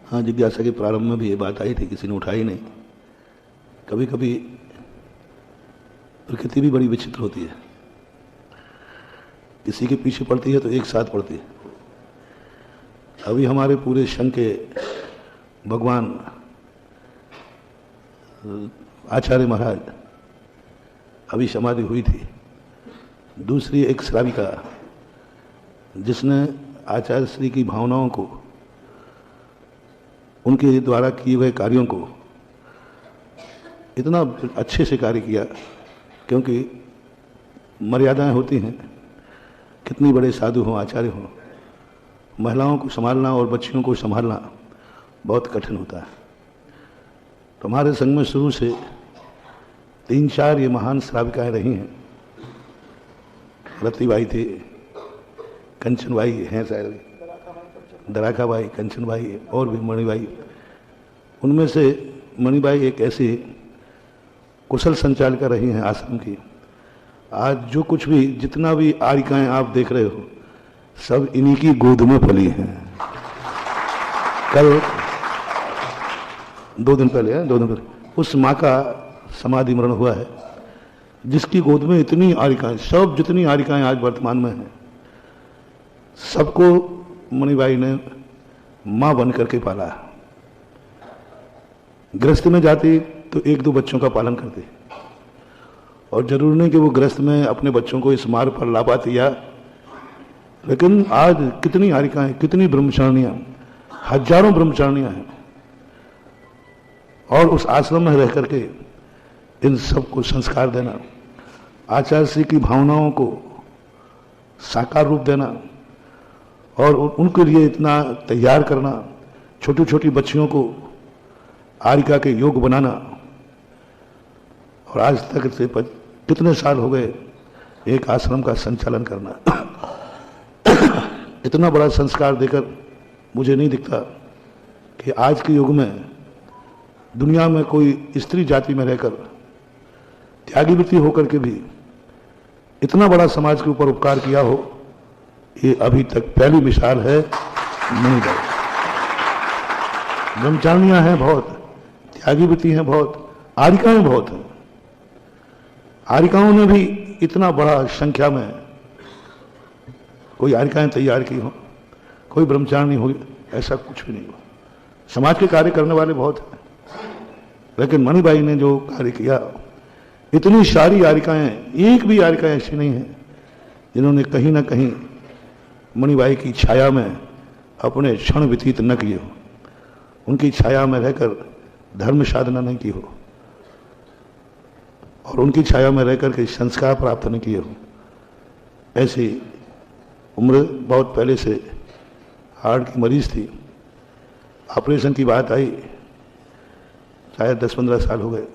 हाँ, जिज्ञासा के प्रारंभ में भी ये बात आई थी, किसी ने उठाई नहीं। कभी कभी प्रकृति भी बड़ी विचित्र होती है, किसी के पीछे पड़ती है तो एक साथ पड़ती है। अभी हमारे पूरे संघ के भगवान आचार्य महाराज अभी समाधि हुई थी। दूसरी एक श्राविका जिसने आचार्य श्री की भावनाओं को, उनके द्वारा किए गए कार्यों को इतना अच्छे से कार्य किया, क्योंकि मर्यादाएं होती हैं, कितनी बड़े साधु हों, आचार्य हों, महिलाओं को संभालना और बच्चियों को संभालना बहुत कठिन होता है। तो हमारे संघ में शुरू से 3-4 ये महान श्राविकाएं रही हैं। रतिबाई थी, कंचनबाई हैं शायद, दराकाबाई, कंचनबाई और भी मणिबाई। उनमें से मणिबाई एक ऐसी कुशल संचालिका रही हैं आश्रम की। आज जो कुछ भी, जितना भी आरिकाएं आप देख रहे हो, सब इन्हीं की गोद में पली हैं। कल 2 दिन पहले उस माँ का समाधि मरण हुआ है, जिसकी गोद में इतनी आरिकाएं, सब जितनी आरिकाएं आज वर्तमान में हैं, सबको मणिबाई ने माँ बन करके पाला। गृहस्थी में जाती तो 1-2 बच्चों का पालन करती, और जरूर नहीं कि वो गृहस्थ में अपने बच्चों को इस मार्ग पर ला पाती या, लेकिन आज कितनी आरिकाएं, कितनी ब्रह्मचारिणियां, हजारों ब्रह्मचारिणियां हैं, और उस आश्रम में रह करके इन सबको संस्कार देना, आचार्य श्री की भावनाओं को साकार रूप देना, और उनके लिए इतना तैयार करना, छोटी छोटी बच्चियों को आरिका के योग बनाना। और आज तक से कितने साल हो गए एक आश्रम का संचालन करना। इतना बड़ा संस्कार देकर मुझे नहीं दिखता कि आज के युग में दुनिया में कोई स्त्री जाति में रहकर, त्यागी वृत्ति होकर के भी इतना बड़ा समाज के ऊपर उपकार किया हो, ये अभी तक पहली मिसाल है मणिबाई। ब्रह्मचारिणियां हैं बहुत, त्यागी वृत्ति हैं बहुत, आरिकाएं बहुत हैं। आरिकाओं ने भी इतना बड़ा संख्या में कोई आरिकाएं तैयार की हो, कोई ब्रह्मचारिणी हो, ऐसा कुछ भी नहीं हुआ। समाज के कार्य करने वाले बहुत हैं, लेकिन मणिबाई ने जो कार्य किया, इतनी सारी आरिकाएं, एक भी आरिकाएं ऐसी नहीं है जिन्होंने कहीं ना कहीं मणिबाई की छाया में अपने क्षण व्यतीत न किए हो, उनकी छाया में रहकर धर्म साधना नहीं की हो, और उनकी छाया में रहकर के संस्कार प्राप्त नहीं किए हो। ऐसी उम्र बहुत पहले से हार्ट की मरीज थी, ऑपरेशन की बात आई, शायद 10-15 साल हो गए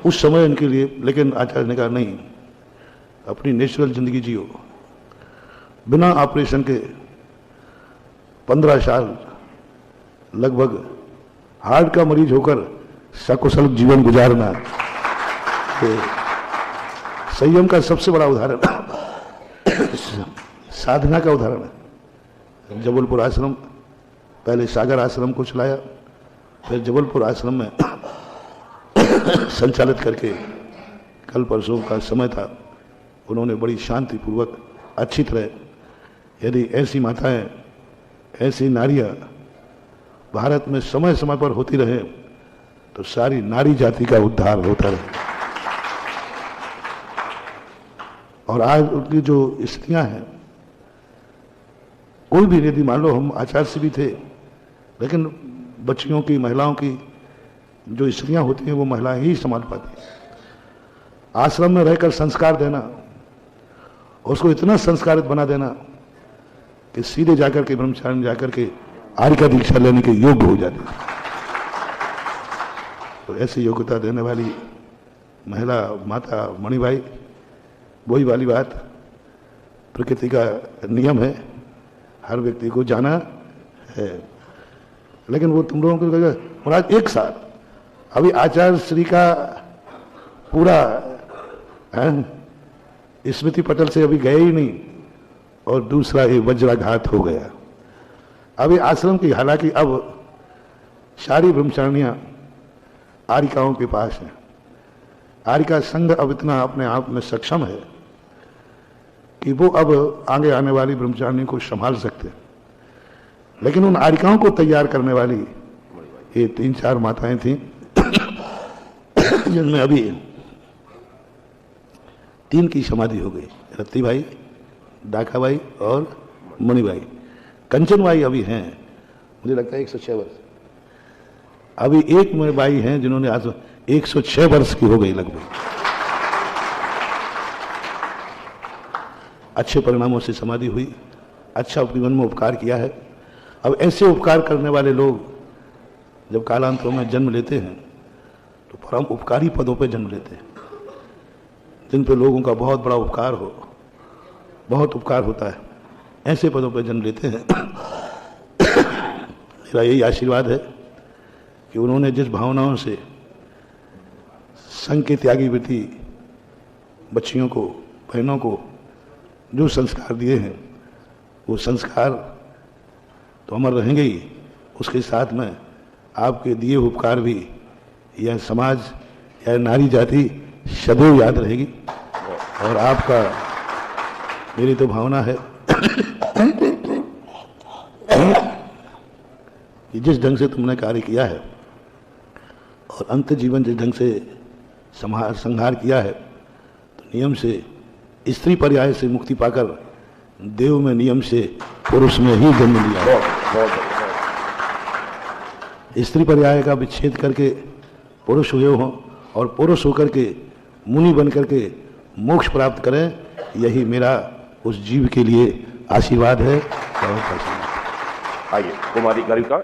उस समय इनके लिए, लेकिन आचार्य ने कहा नहीं, अपनी नेचुरल जिंदगी जियो। बिना ऑपरेशन के 15 साल लगभग हार्ट का मरीज होकर सकुशल जीवन गुजारना, संयम का सबसे बड़ा उदाहरण, साधना का उदाहरण है। जबलपुर आश्रम, पहले सागर आश्रम को चलाया, फिर जबलपुर आश्रम में संचालित करके, कल परसों का समय था, उन्होंने बड़ी शांतिपूर्वक अच्छी तरह, यदि ऐसी माताएं, ऐसी नारियां भारत में समय समय पर होती रहे तो सारी नारी जाति का उद्धार होता रहे। और आज उनकी जो स्त्रियां हैं, कोई भी, यदि मान लो हम आचार्य से भी थे, लेकिन बच्चियों की, महिलाओं की जो स्त्रियां होती हैं वो महिलाएं ही संभाल पाती हैं। आश्रम में रहकर संस्कार देना, उसको इतना संस्कारित बना देना कि सीधे जाकर के ब्रह्मचारी जाकर के आरिका दीक्षा लेने के योग्य हो जाते हैं। तो ऐसी योग्यता देने वाली महिला माता मणिबाई, वही वाली बात, प्रकृति का नियम है, हर व्यक्ति को जाना है, लेकिन वो तुम लोगों को, और आज एक साथ अभी आचार्य श्री का पूरा स्मृति पटल से अभी गए ही नहीं, और दूसरा ये वज्राघात हो गया। अब ये आश्रम की, हालांकि अब सारी ब्रह्मचारिणियां आरिकाओं के पास हैं। आरिका संघ अब इतना अपने आप में सक्षम है कि वो अब आगे आने वाली ब्रह्मचारिणी को संभाल सकते हैं। लेकिन उन आरिकाओं को तैयार करने वाली ये 3-4 माताएं थीं जिनमें अभी 3 की समाधि हो गई, रत्तीबाई, दाखाबाई और मणिबाई। कंचनबाई अभी हैं, मुझे लगता है 106 वर्ष। अभी एक बाई हैं जिन्होंने आज 106 वर्ष की हो गई लगभग। अच्छे परिणामों से समाधि हुई, अच्छा जीवन में उपकार किया है। अब ऐसे उपकार करने वाले लोग जब कालांतरों में जन्म लेते हैं तो परम उपकारी पदों पर जन्म लेते हैं, जिन पे लोगों का बहुत बड़ा उपकार हो, बहुत उपकार होता है, ऐसे पदों पर जन्म लेते हैं। मेरा यही आशीर्वाद है कि उन्होंने जिस भावनाओं से संघ के त्यागी वृत्ति बच्चियों को, बहनों को जो संस्कार दिए हैं, वो संस्कार तो अमर रहेंगे ही, उसके साथ में आपके दिए उपकार भी यह समाज, यह नारी जाति सदैव याद रहेगी। और आपका, मेरी तो भावना है कि जिस ढंग से तुमने कार्य किया है और अंत जीवन जिस ढंग से संहार किया है, तो नियम से स्त्री पर्याय से मुक्ति पाकर देव में नियम से पुरुष में ही जन्म लिया है। स्त्री पर्याय का विच्छेद करके पुरुष हुए हों और पुरुष होकर के मुनि बन करके मोक्ष प्राप्त करें, यही मेरा उस जीव के लिए आशीर्वाद है। आइए कुमारी गरिका।